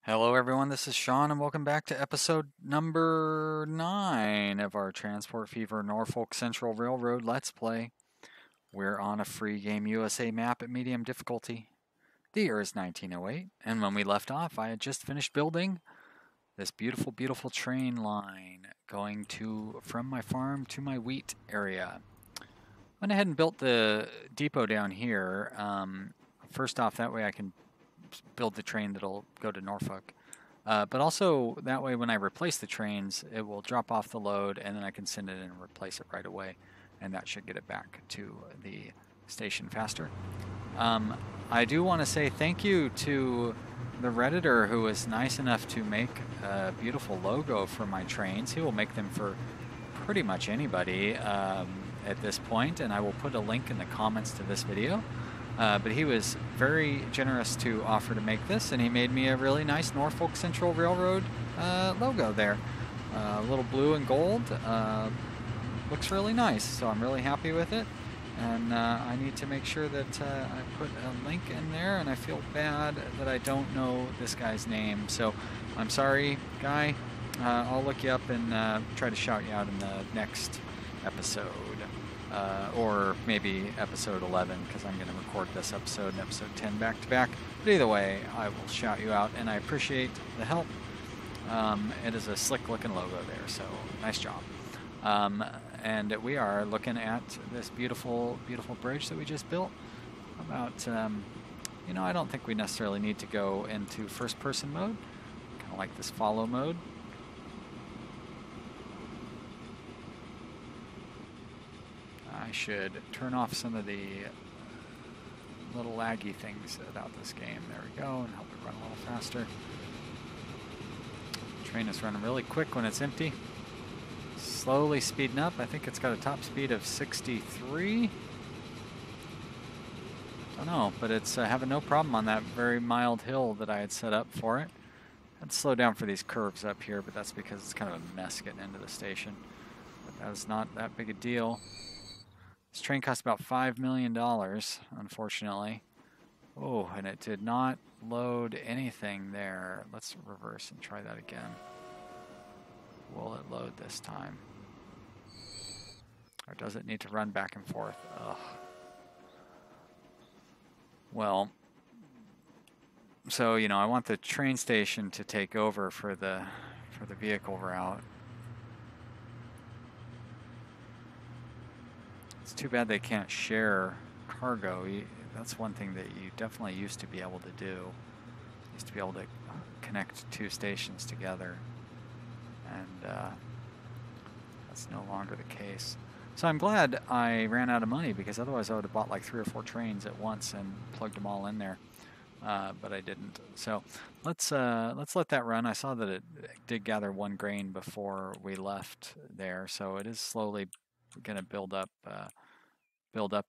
Hello, everyone. This is Sean, and welcome back to episode number 9 of our Transport Fever Norfolk Central Railroad Let's Play. We're on a free game USA map at medium difficulty. The year is 1908, and when we left off, I had just finished building this beautiful, beautiful train line going from my farm to my wheat area. Went ahead and built the depot down here. First off, that way I can build the train that'll go to Norfolk. But also, that way when I replace the trains, it will drop off the load and then I can send it in and replace it right away. And that should get it back to the station faster. I do want to say thank you to the Redditor who was nice enough to make a beautiful logo for my trains. He will make them for pretty much anybody at this point, and I will put a link in the comments to this video. But he was very generous to offer to make this, and he made me a really nice Norfolk Central Railroad logo there. A little blue and gold. Looks really nice, so I'm really happy with it. And I need to make sure that I put a link in there, and I feel bad that I don't know this guy's name. So I'm sorry, guy. I'll look you up and try to shout you out in the next episode. Or maybe episode 11, because I'm going to record this episode and episode 10 back to back. But either way, I will shout you out, and I appreciate the help. It is a slick looking logo there, so nice job. And we are looking at this beautiful, beautiful bridge that we just built. About, I don't think we necessarily need to go into first person mode. Kind of like this follow mode. I should turn off some of the little laggy things about this game. There we go, and help it run a little faster. The train is running really quick when it's empty. Slowly speeding up. I think it's got a top speed of 63. Don't know, but it's having no problem on that very mild hill that I had set up for it. I'd slow down for these curves up here, but that's because it's kind of a mess getting into the station. But that was not that big a deal. This train cost about $5 million, unfortunately. Oh, and it did not load anything there. Let's reverse and try that again. Will it load this time? Or does it need to run back and forth? Ugh. Well, so, I want the train station to take over for the vehicle route. It's too bad they can't share cargo. That's one thing that you definitely used to be able to do. You used to be able to connect two stations together. And that's no longer the case. So I'm glad I ran out of money, because otherwise I would have bought like 3 or 4 trains at once and plugged them all in there. But I didn't. So let's let that run. I saw that it did gather 1 grain before we left there, so it is slowly going to build up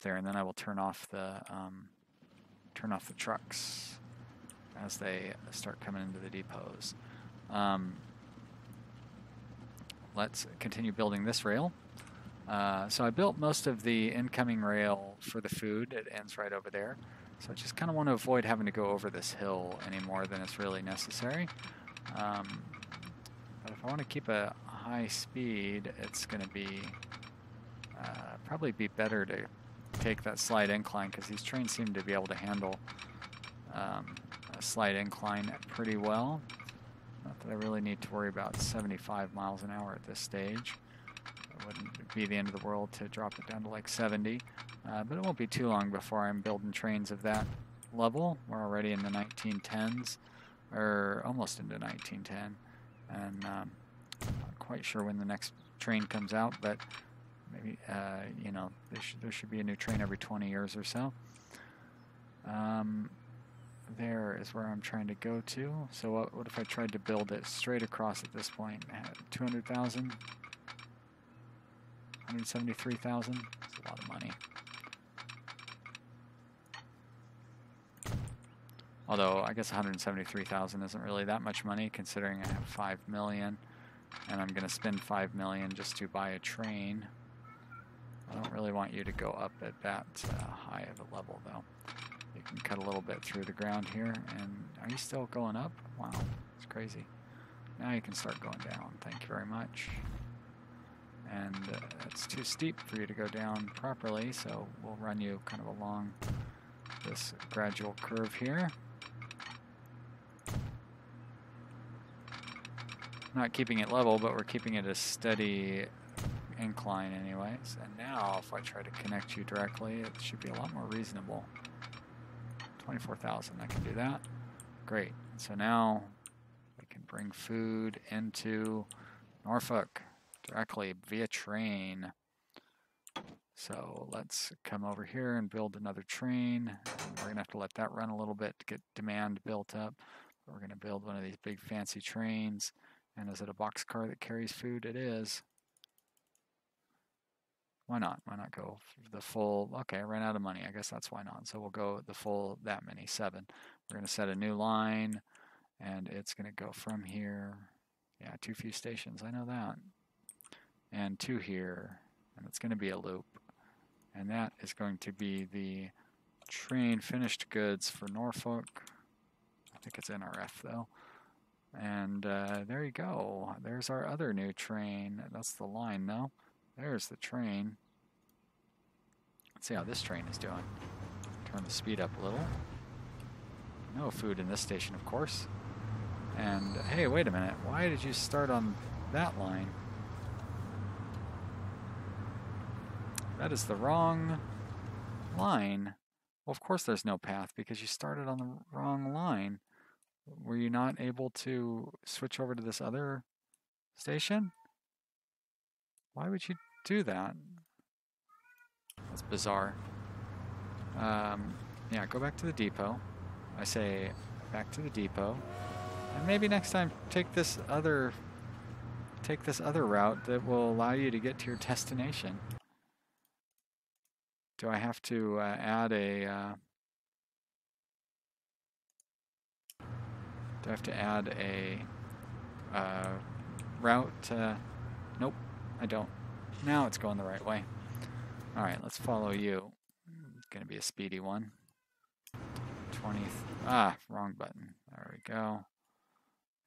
there, and then I will turn off the trucks as they start coming into the depots. Let's continue building this rail. So I built most of the incoming rail for the food. It ends right over there. So I just kind of want to avoid having to go over this hill any more than it's really necessary. But if I want to keep a high speed, it's going to be probably be better to take that slight incline, because these trains seem to be able to handle a slight incline pretty well. Not that I really need to worry about 75 miles an hour at this stage. It wouldn't be the end of the world to drop it down to like 70, but it won't be too long before I'm building trains of that level. We're already in the 1910s, or almost into 1910, and not quite sure when the next train comes out, but maybe, there should be a new train every 20 years or so. There is where I'm trying to go to. So what if I tried to build it straight across at this point? 200,000? 173,000? That's a lot of money. Although, I guess 173,000 isn't really that much money, considering I have 5 million, and I'm going to spend 5 million just to buy a train. I don't really want you to go up at that high of a level, though. You can cut a little bit through the ground here. And are you still going up? Wow, it's crazy. Now you can start going down. Thank you very much. And it's too steep for you to go down properly, so we'll run you kind of along this gradual curve here. Not keeping it level, but we're keeping it a steady incline anyways. And now if I try to connect you directly, it should be a lot more reasonable. 24,000, I can do that. Great. So now we can bring food into Norfolk directly via train. So let's come over here and build another train. We're gonna have to let that run a little bit to get demand built up. But we're gonna build one of these big fancy trains. And is it a boxcar that carries food? It is. Why not? Why not go the full? Okay, I ran out of money. I guess that's why not. So we'll go the full that many, 7. We're gonna set a new line, and it's gonna go from here. Yeah, too few stations. I know that. And 2 here, and it's gonna be a loop. And that is going to be the train finished goods for Norfolk. I think it's NRF though. And there you go. There's our other new train. That's the line though. There's the train. Let's see how this train is doing. Turn the speed up a little. No food in this station, of course. And hey, wait a minute. Why did you start on that line? That is the wrong line. Well, of course there's no path because you started on the wrong line. Were you not able to switch over to this other station? Why would you do that? That's bizarre. Yeah, go back to the depot. I say back to the depot. And maybe next time take this other route that will allow you to get to your destination. Do I have to add a route? Nope, I don't. Now it's going the right way. All right, let's follow you. It's going to be a speedy one. 20th. Wrong button. There we go.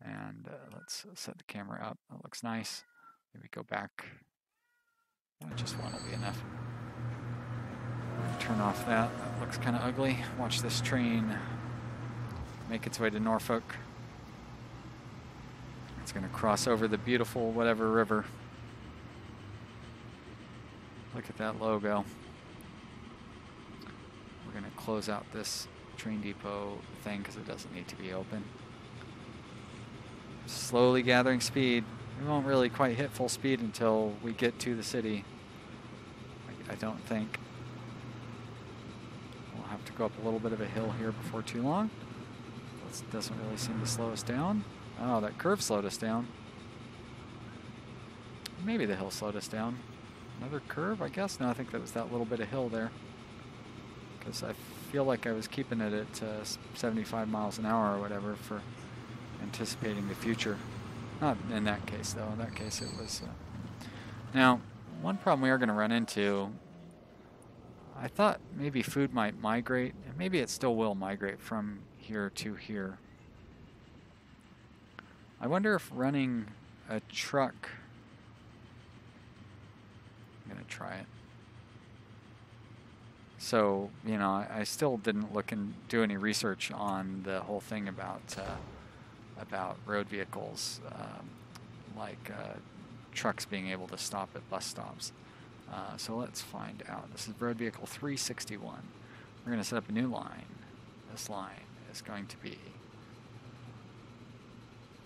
And let's set the camera up. That looks nice. Maybe go back. Just one will be enough. Turn off that. That looks kind of ugly. Watch this train make its way to Norfolk. It's going to cross over the beautiful whatever river. Look at that logo. We're going to close out this train depot thing because it doesn't need to be open. Slowly gathering speed. We won't really quite hit full speed until we get to the city. I don't think. We'll have to go up a little bit of a hill here before too long. This doesn't really seem to slow us down. Oh, that curve slowed us down. Maybe the hill slowed us down. Another curve, I guess? No, I think that was that little bit of hill there. Because I feel like I was keeping it at 75 miles an hour or whatever for anticipating the future. Not in that case, though. In that case, it was... Now, one problem we are going to run into... I thought maybe food might migrate, and maybe it still will migrate from here to here. I wonder if running a truck... I'm going to try it. So, you know, I still didn't look and do any research on the whole thing about road vehicles, like trucks being able to stop at bus stops. So let's find out. This is road vehicle 361. We're going to set up a new line. This line is going to be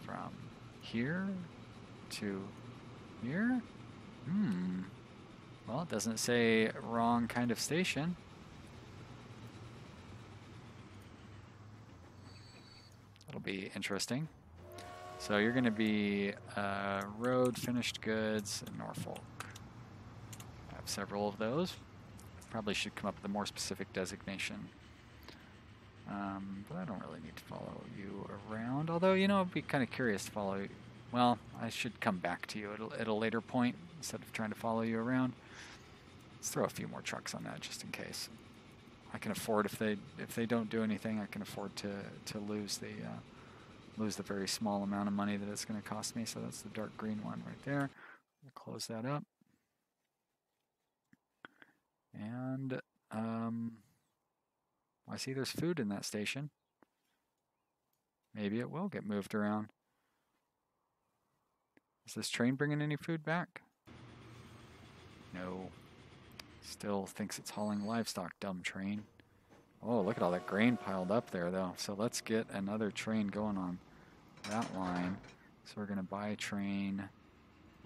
from here to here. Well, it doesn't say wrong kind of station. That'll be interesting. So you're going to be road finished goods in Norfolk. I have several of those. Probably should come up with a more specific designation. But I don't really need to follow you around. Although, you know, I'd be kind of curious to follow you. Well, I should come back to you at a later point instead of trying to follow you around. Let's throw a few more trucks on that just in case. I can afford if they don't do anything, I can afford to lose the very small amount of money that it's going to cost me. So that's the dark green one right there. I'll close that up. And I see there's food in that station. Maybe it will get moved around. Is this train bringing any food back? No. Still thinks it's hauling livestock, dumb train. Oh, look at all that grain piled up there, though. So let's get another train going on that line. So we're going to buy a train.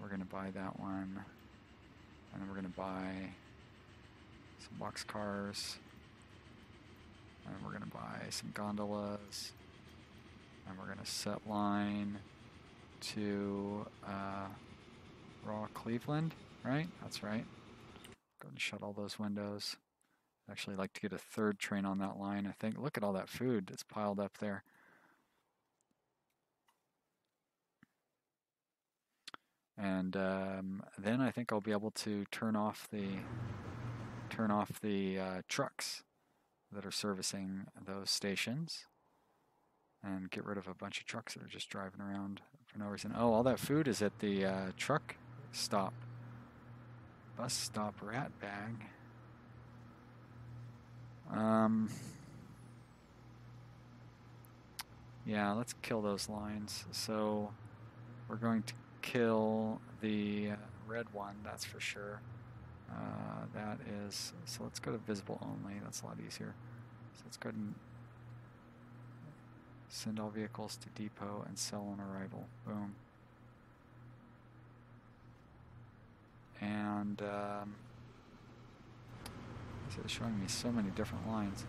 We're going to buy that one. And then we're going to buy some box cars. And we're going to buy some gondolas. And we're going to set line to Raw Cleveland, right? That's right. Go and shut all those windows. I'd actually like to get a third train on that line, I think. Look at all that food that's piled up there. And then I think I'll be able to turn off the trucks that are servicing those stations and get rid of a bunch of trucks that are just driving around for no reason. Oh, all that food is at the truck stop. Bus stop rat bag. Yeah, let's kill those lines. So we're going to kill the red one, that's for sure. That is, so let's go to visible only. That's a lot easier. So let's go ahead and send all vehicles to depot and sell on arrival. Boom. And it's showing me so many different lines.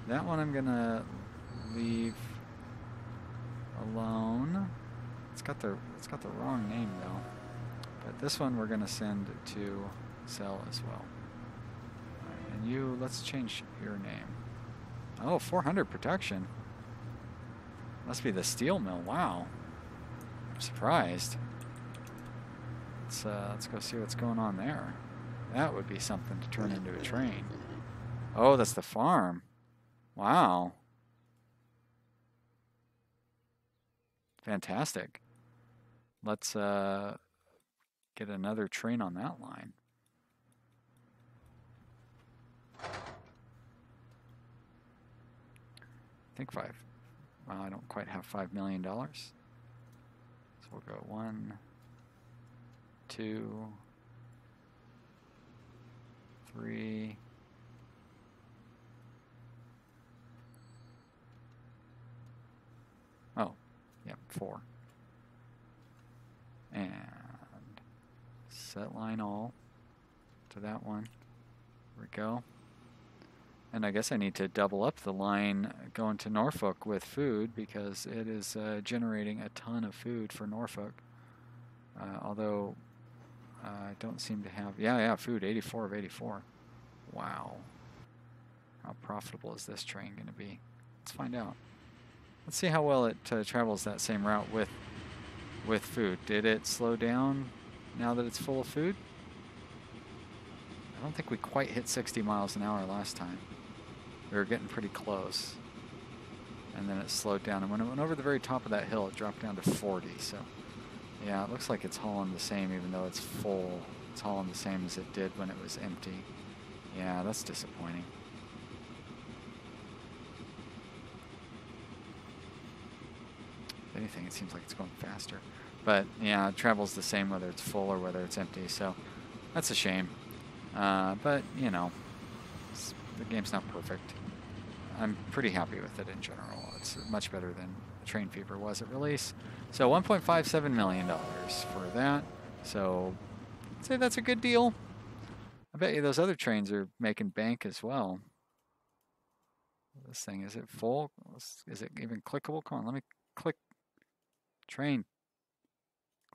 That one I'm gonna leave alone. It's got the wrong name though. But this one we're gonna send to sell as well. Right, and you, let's change your name. Oh, 400 protection. Must be the steel mill. Wow. I'm surprised. Let's go see what's going on there. That would be something to turn into a train. Oh, that's the farm. Wow. Fantastic. Let's get another train on that line. I think well, I don't quite have $5 million. So we'll go 1, 2, 3. Oh, yeah, 4. And set line all to that one. There we go. And I guess I need to double up the line going to Norfolk with food because it is generating a ton of food for Norfolk. Although I don't seem to have... Yeah, food, 84 of 84. Wow. How profitable is this train going to be? Let's find out. Let's see how well it travels that same route with food. Did it slow down now that it's full of food? I don't think we quite hit 60 miles an hour last time. We were getting pretty close. And then it slowed down. And when it went over the very top of that hill, it dropped down to 40. So, yeah, it looks like it's hauling the same even though it's full. It's hauling the same as it did when it was empty. Yeah, that's disappointing. If anything, it seems like it's going faster. But, yeah, it travels the same whether it's full or whether it's empty. So, that's a shame. But, you know, the game's not perfect. I'm pretty happy with it in general. It's much better than Train Fever was at release. So $1.57 million for that. So I'd say that's a good deal. I bet you those other trains are making bank as well. This thing, is it full? Is it even clickable? Come on, let me click. Train.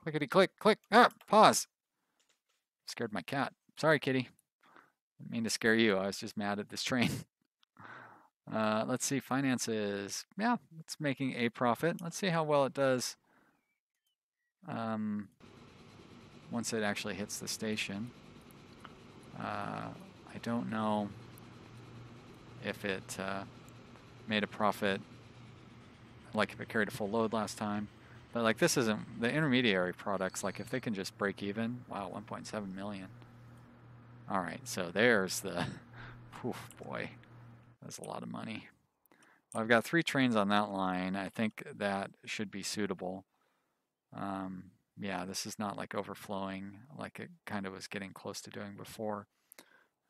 Clickety click, click. Ah, pause. Scared my cat. Sorry, kitty. Didn't mean to scare you. I was just mad at this train. Let's see, finances. Yeah, it's making a profit. Let's see how well it does once it actually hits the station. I don't know if it made a profit, like if it carried a full load last time. But like this isn't the intermediary products. Like if they can just break even, wow, 1.7 million. All right, so there's the, oof, boy, that's a lot of money. Well, I've got 3 trains on that line. I think that should be suitable. Yeah, this is not like overflowing like it kind of was getting close to doing before.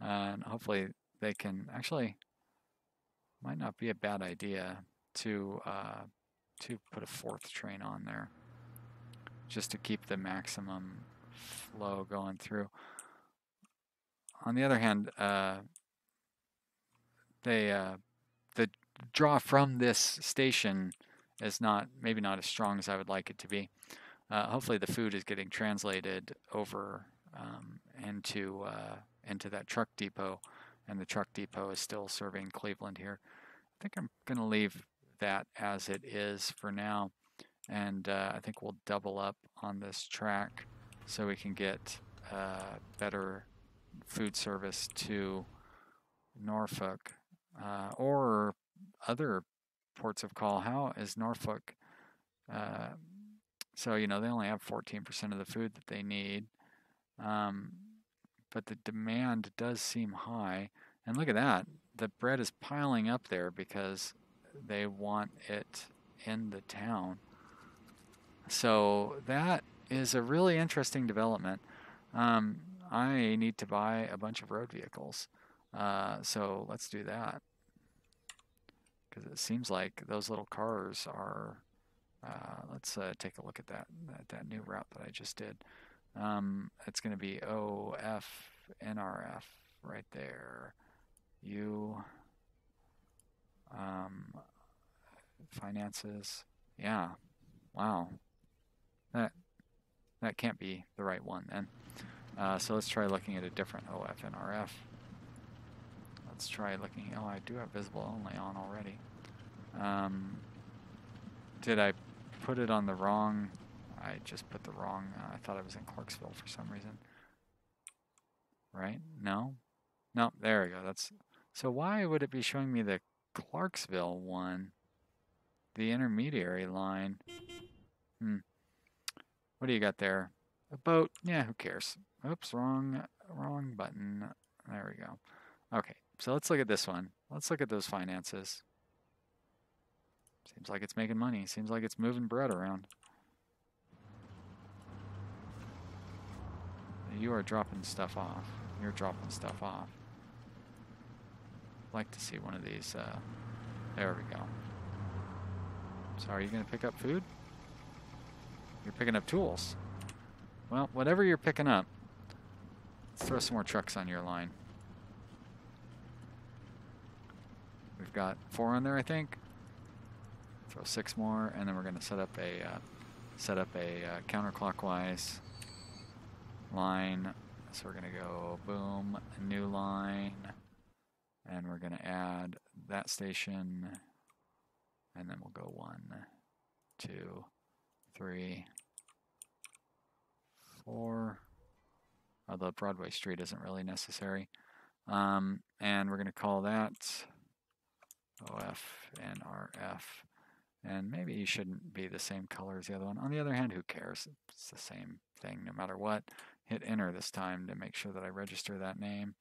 And hopefully they can actually, might not be a bad idea to put a 4th train on there just to keep the maximum flow going through. On the other hand, the draw from this station is maybe not as strong as I would like it to be. Hopefully the food is getting translated over into that truck depot, and the truck depot is still serving Cleveland here. I think I'm going to leave that as it is for now, and I think we'll double up on this track so we can get better food service to Norfolk or other ports of call. How is Norfolk? So, you know, they only have 14% of the food that they need. But the demand does seem high. And look at that. The bread is piling up there because they want it in the town. So that is a really interesting development. I need to buy a bunch of road vehicles. So let's do that. Because it seems like those little cars are... let's take a look at that new route that I just did. It's going to be OF NRF right there. Finances. Yeah. Wow. That can't be the right one then. So let's try looking at a different OF NRF. Let's try looking. Oh, I do have visible only on already. Did I put it on the wrong? I just put the wrong. I thought I was in Clarksville for some reason. Right? No? No, there we go. So why would it be showing me the Clarksville one? The intermediary line. What do you got there? A boat. Yeah, who cares? Oops, wrong button. There we go. Okay, so let's look at this one. Let's look at those finances. Seems like it's making money. Seems like it's moving bread around. You are dropping stuff off. You're dropping stuff off. I'd like to see one of these. There we go. So are you going to pick up food? You're picking up tools. Well, whatever you're picking up, let's throw some more trucks on your line. We've got 4 on there, I think. Throw 6 more, and then we're going to set up a counterclockwise line. So we're going to go boom, new line, and we're going to add that station, and then we'll go 1, 2, 3, 4. Although Broadway Street isn't really necessary. And we're going to call that OF and RF. And maybe you shouldn't be the same color as the other one. On the other hand, who cares? It's the same thing no matter what. Hit enter this time to make sure that I register that name.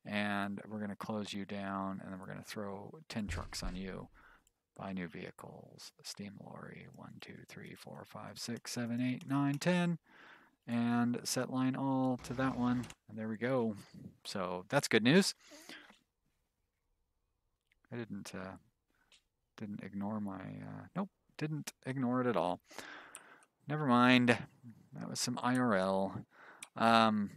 And we're going to close you down, and then we're going to throw 10 trucks on you. Buy new vehicles. Steam lorry. 1, 2, 3, 4, 5, 6, 7, 8, 9, 10. And set line all to that one. And there we go. So that's good news. I didn't ignore my, nope, didn't ignore it at all. Never mind. That was some IRL. Town's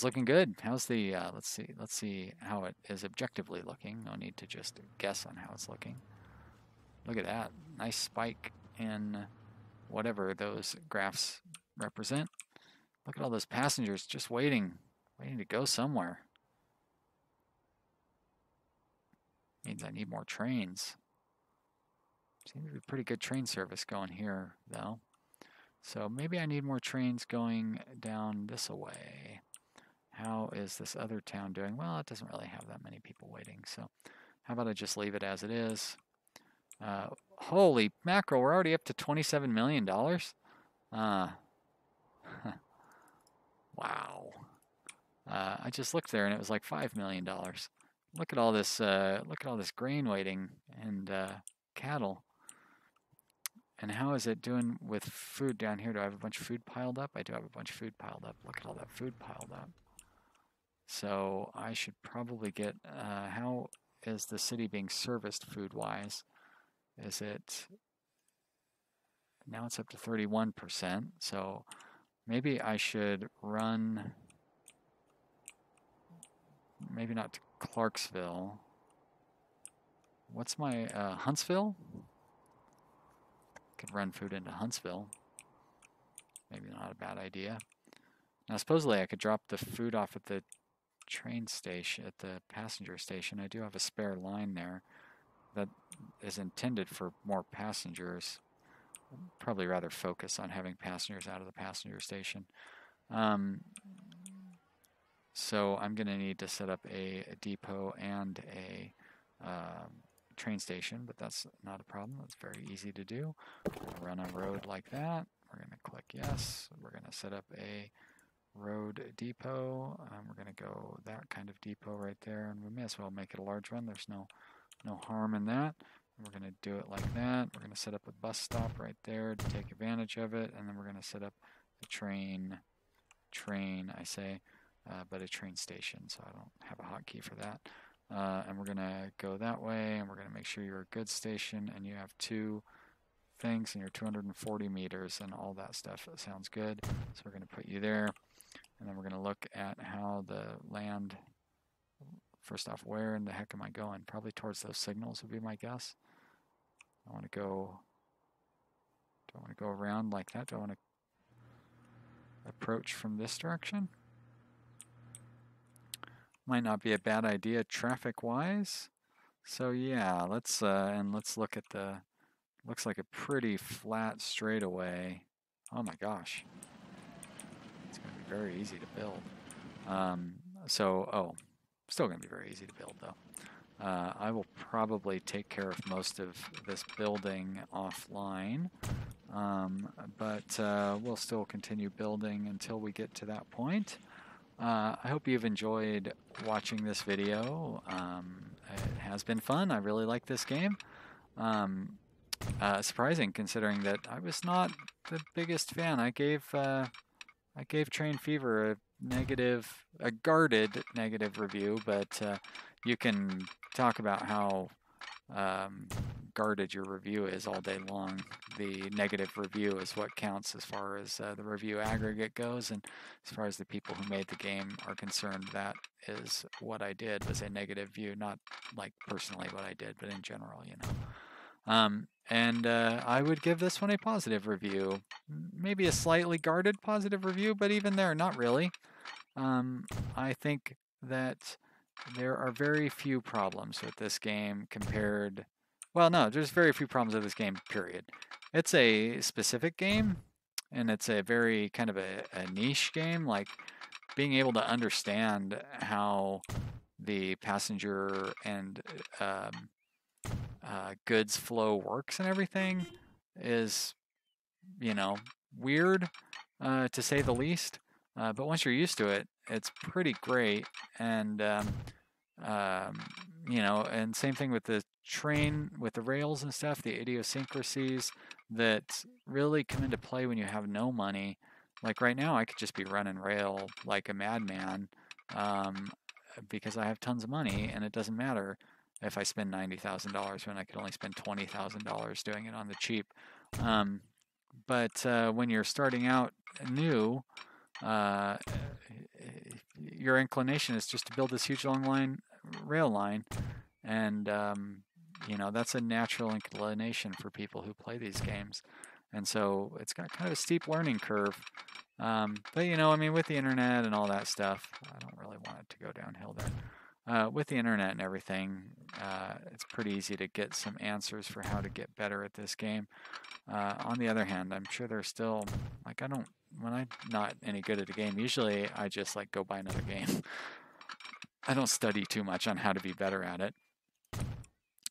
looking good. How's the, let's see how it is objectively looking. No need to just guess on how it's looking. Look at that. Nice spike in whatever those graphs represent. Look at all those passengers just waiting to go somewhere. Means I need more trains. Seems to be pretty good train service going here, though. So maybe I need more trains going down this way. how is this other town doing? Well, it doesn't really have that many people waiting, so how about I just leave it as it is? Holy mackerel, we're already up to $27 million? Wow. I just looked there and it was like $5 million. Look at all this grain waiting and cattle. And how is it doing with food down here? Do I have a bunch of food piled up? I do have a bunch of food piled up. Look at all that food piled up. So I should probably get, how is the city being serviced food-wise? Is it, now it's up to 31%. So maybe I should run, maybe not to Clarksville. What's my, Huntsville? Could run food into Huntsville. Maybe not a bad idea. Now, supposedly I could drop the food off at the train station, at the passenger station. I do have a spare line there that is intended for more passengers. I'd probably rather focus on having passengers out of the passenger station. So I'm going to need to set up a depot and a train station, but that's not a problem. That's very easy to do. We'll run a road like that. We're going to click yes. We're going to set up a road depot. We're going to go that kind of depot right there, and we may as well make it a large one. There's no harm in that. And we're going to do it like that. We're going to set up a bus stop right there to take advantage of it, and then we're going to set up a train I say, but a train station, so I don't have a hotkey for that. And we're going to go that way, and we're going to make sure you're a good station, and you have 2 things, and you're 240 meters, and all that stuff. That sounds good. So we're going to put you there, and then we're going to look at how the land, first off, where in the heck am I going? Probably towards those signals would be my guess. I want to go, do I want to go around like that? Do I want to approach from this direction? Might not be a bad idea traffic-wise. So yeah, let's look at the, looks like a pretty flat straightaway. Oh my gosh. It's going to be very easy to build. Still going to be very easy to build though. I will probably take care of most of this building offline, but we'll still continue building until we get to that point. I hope you've enjoyed watching this video. It has been fun. I really like this game. Surprising considering that I was not the biggest fan. I gave Train Fever a guarded negative review, but you can talk about how guarded your review is all day long. The negative review is what counts as far as the review aggregate goes, and as far as the people who made the game are concerned, that is what I did, was a negative view, not like personally what I did, but in general, you know. I would give this one a positive review, maybe a slightly guarded positive review, but even there, not really. I think that there are very few problems with this game compared, well, no, there's very few problems with this game, period. It's a specific game, and it's a very kind of a niche game, like being able to understand how the passenger and goods flow works and everything is, you know, weird to say the least. But once you're used to it, it's pretty great. And you know, and same thing with the train, with the rails and stuff, the idiosyncrasies that really come into play when you have no money. Like right now, I could just be running rail like a madman because I have tons of money, and it doesn't matter if I spend $90,000 when I could only spend $20,000 doing it on the cheap. But when you're starting out new, your inclination is just to build this huge long rail line, and you know, that's a natural inclination for people who play these games, and so it's got kind of a steep learning curve. But you know, I mean, with the internet and all that stuff, I don't really want it to go downhill there. With the internet and everything, it's pretty easy to get some answers for how to get better at this game. On the other hand, I'm sure there's still, like, when I'm not any good at a game, usually I just like go buy another game. I don't study too much on how to be better at it.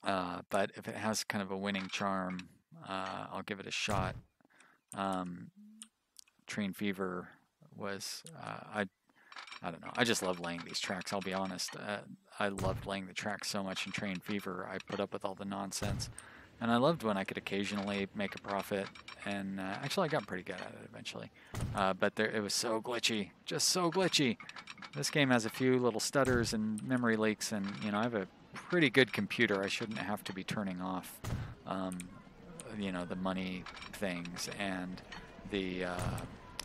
But if it has kind of a winning charm, I'll give it a shot. Train Fever was, I don't know. I just love laying these tracks, I'll be honest. I loved laying the tracks so much in Train Fever. I put up with all the nonsense. And I loved when I could occasionally make a profit. And actually, I got pretty good at it eventually. But it was so glitchy. Just so glitchy. This game has a few little stutters and memory leaks. And, you know, I have a pretty good computer. I shouldn't have to be turning off, you know, the money things and the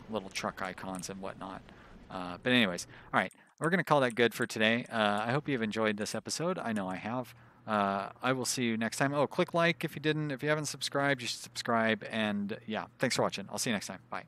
little truck icons and whatnot. But anyways, all right, we're going to call that good for today. I hope you've enjoyed this episode. I know I have. I will see you next time. Oh, click like if you haven't subscribed, you should subscribe. And yeah, thanks for watching. I'll see you next time. Bye.